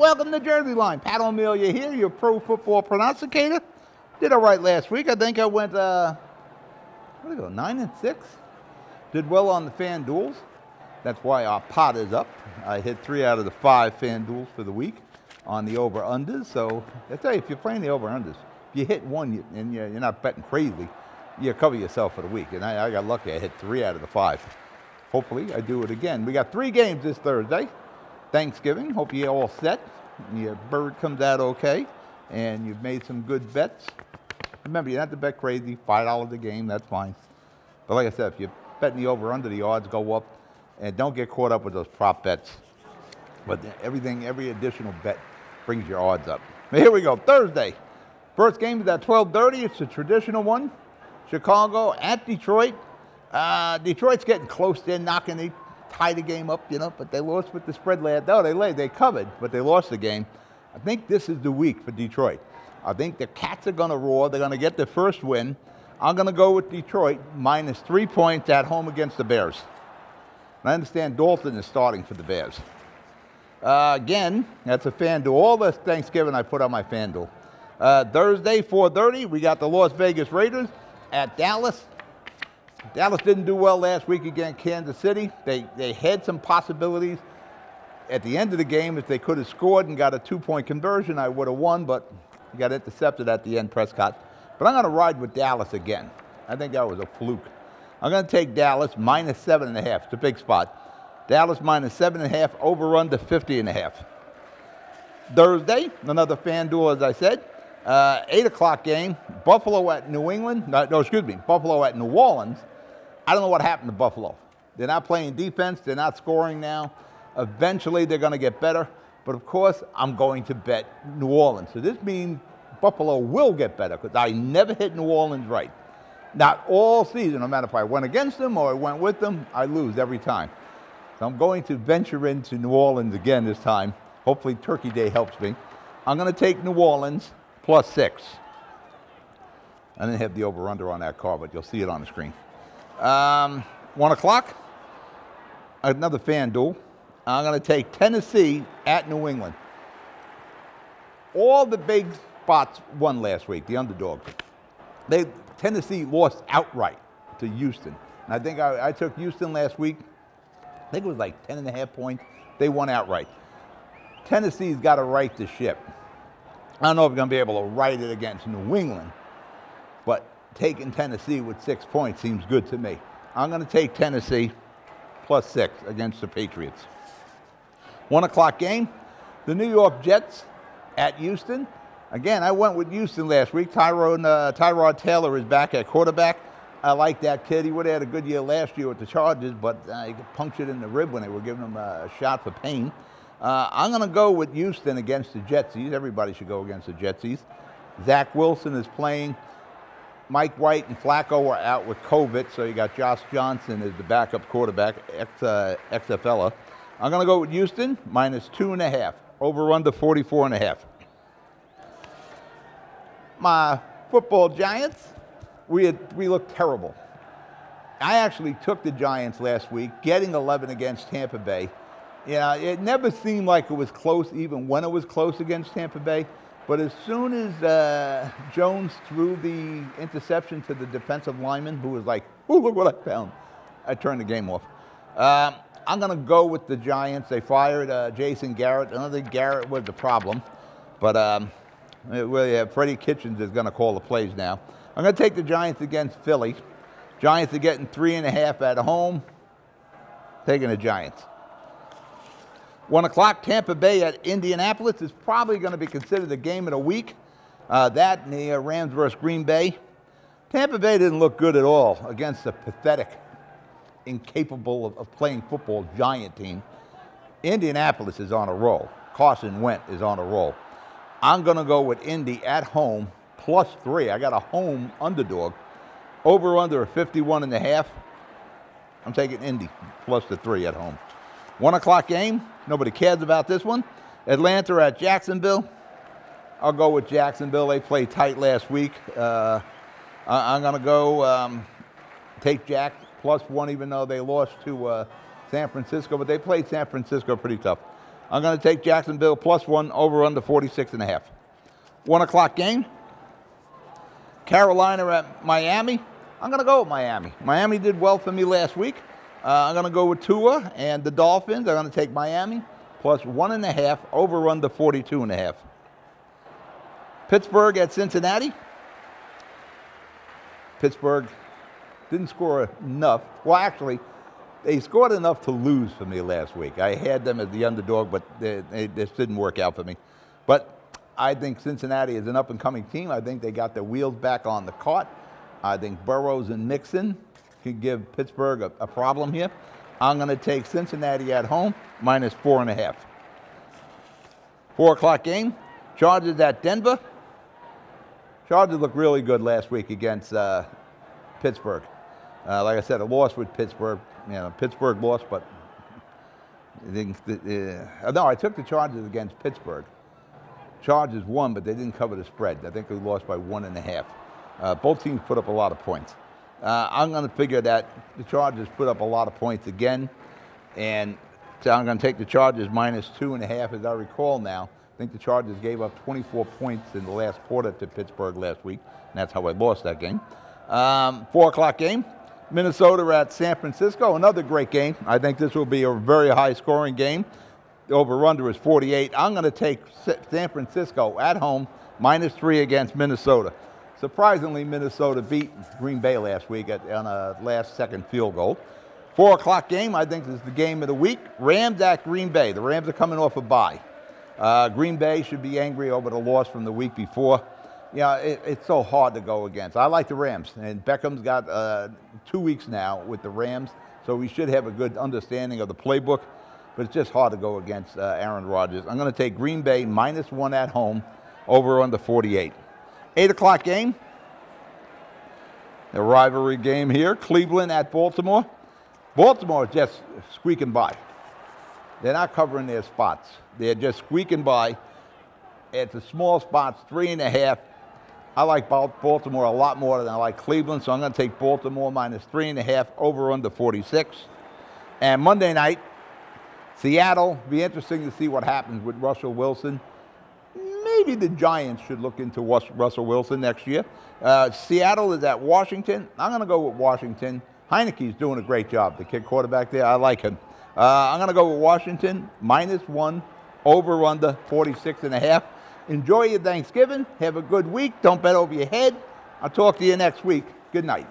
Welcome to Jersey Line. Pat O'Melia here, your pro football prognosticator. Did all right last week. I think I went, 9-6? Did well on the fan duels. That's why our pot is up. I hit 3 out of the 5 fan duels for the week on the over-unders. So I tell you, if you're playing the over-unders, if you hit one and you're not betting crazy, you cover yourself for the week. And I got lucky. I hit 3 out of the 5. Hopefully, I do it again. We got 3 games this Thursday. Thanksgiving. Hope you're all set. Your bird comes out okay. And you've made some good bets. Remember, you don't have to bet crazy. $5 a game, that's fine. But like I said, if you're betting the over-under, the odds go up. And don't get caught up with those prop bets. But every additional bet brings your odds up. Here we go, Thursday. First game is at 12:30. It's a traditional one. Chicago at Detroit. Detroit's getting close. They're knocking. They tied the game up, but they lost with the spread last. No, they covered, but they lost the game. I think this is the week for Detroit. I think the Cats are going to roar. They're going to get the first win. I'm going to go with Detroit minus 3 points at home against the Bears. And I understand Dalton is starting for the Bears. Again, that's a FanDuel. All the Thanksgiving I put on my FanDuel. Thursday, 4:30, we got the Las Vegas Raiders at Dallas. Dallas didn't do well last week against Kansas City. They had some possibilities at the end of the game. If they could have scored and got a 2-point conversion, I would have won, but he got intercepted at the end, Prescott. But I'm going to ride with Dallas again. I think that was a fluke. I'm going to take Dallas minus 7.5. It's a big spot. Dallas minus 7.5, over under 50.5. Thursday, another FanDuel, as I said. 8 o'clock game. Buffalo at New England. Buffalo at New Orleans. I don't know what happened to Buffalo. They're not playing defense. They're not scoring now. Eventually, they're going to get better. But, of course, I'm going to bet New Orleans. So this means Buffalo will get better because I never hit New Orleans right. Not all season. No matter if I went against them or I went with them, I lose every time. So I'm going to venture into New Orleans again this time. Hopefully Turkey Day helps me. I'm going to take New Orleans plus 6. I didn't have the over-under on that card, but you'll see it on the screen. 1 o'clock, another FanDuel. I'm going to take Tennessee at New England. All the big spots won last week, the underdog. Tennessee lost outright to Houston. And I think I took Houston last week. I think it was like 10.5 points. They won outright. Tennessee's got to right the ship. I don't know if we're going to be able to right it against New England, but taking Tennessee with 6 points seems good to me. I'm going to take Tennessee plus 6 against the Patriots. 1 o'clock game, the New York Jets at Houston. Again, I went with Houston last week. Tyrod Taylor is back at quarterback. I like that kid. He would have had a good year last year with the Chargers, but he got punctured in the rib when they were giving him a shot for pain. I'm going to go with Houston against the Jetsies. Everybody should go against the Jetsies. Zach Wilson is playing. Mike White and Flacco are out with COVID, so you got Josh Johnson as the backup quarterback, XFL. I'm going to go with Houston, minus 2.5, over under 44.5. My football Giants, we looked terrible. I actually took the Giants last week, getting 11 against Tampa Bay. It never seemed like it was close, even when it was close against Tampa Bay. But as soon as Jones threw the interception to the defensive lineman, who was like, "Oh, look what I found," I turned the game off. I'm going to go with the Giants. They fired Jason Garrett. I don't think Garrett was the problem. But Freddie Kitchens is going to call the plays now. I'm going to take the Giants against Philly. Giants are getting 3.5 at home. Taking the Giants. 1 o'clock, Tampa Bay at Indianapolis is probably going to be considered the game of the week. That and the Rams versus Green Bay. Tampa Bay didn't look good at all against a pathetic, incapable of playing football Giant team. Indianapolis is on a roll. Carson Wentz is on a roll. I'm going to go with Indy at home, plus 3. I got a home underdog. Over under 51.5. I'm taking Indy, plus the 3 at home. 1 o'clock game. Nobody cares about this one. Atlanta at Jacksonville. I'll go with Jacksonville. They played tight last week. I'm going to go take Jack plus 1, even though they lost to San Francisco. But they played San Francisco pretty tough. I'm going to take Jacksonville +1 over under 46.5. 1 o'clock game. Carolina at Miami. I'm going to go with Miami. Miami did well for me last week. I'm going to go with Tua and the Dolphins. I'm going to take Miami +1.5 over under 42.5. Pittsburgh at Cincinnati. Pittsburgh didn't score enough. Well, actually, they scored enough to lose for me last week. I had them as the underdog, but they just didn't work out for me. But I think Cincinnati is an up-and-coming team. I think they got their wheels back on the cart. I think Burrows and Mixon could give Pittsburgh a problem here. I'm going to take Cincinnati at home -4.5. 4 o'clock game. Chargers at Denver. Chargers looked really good last week against Pittsburgh. Like I said, a loss with Pittsburgh. Pittsburgh lost, but no, I took the Chargers against Pittsburgh. Chargers won, but they didn't cover the spread. I think they lost by 1.5. Both teams put up a lot of points. I'm going to figure that the Chargers put up a lot of points again, and so I'm going to take the Chargers -2.5. As I recall now, I think the Chargers gave up 24 points in the last quarter to Pittsburgh last week, and that's how I lost that game. 4 o'clock game. Minnesota at San Francisco, another great game. I think this will be a very high-scoring game. The over-under is 48. I'm going to take San Francisco at home -3 against Minnesota. Surprisingly, Minnesota beat Green Bay last week on a last-second field goal. 4 o'clock game, I think this is the game of the week. Rams at Green Bay. The Rams are coming off a bye. Green Bay should be angry over the loss from the week before. It's so hard to go against. I like the Rams, and Beckham's got 2 weeks now with the Rams, so we should have a good understanding of the playbook, but it's just hard to go against Aaron Rodgers. I'm going to take Green Bay -1 at home, over under 48. 8 o'clock game, the rivalry game here, Cleveland at Baltimore. Baltimore is just squeaking by. They're not covering their spots. They're just squeaking by. It's a small spots, 3.5. I like Baltimore a lot more than I like Cleveland, so I'm going to take Baltimore -3.5, over under 46. And Monday night, Seattle. Be interesting to see what happens with Russell Wilson. Maybe the Giants should look into Russell Wilson next year. Seattle is at Washington. I'm going to go with Washington. Heineke's doing a great job. The kid quarterback there, I like him. I'm going to go with Washington, -1, over under 46.5. Enjoy your Thanksgiving. Have a good week. Don't bet over your head. I'll talk to you next week. Good night.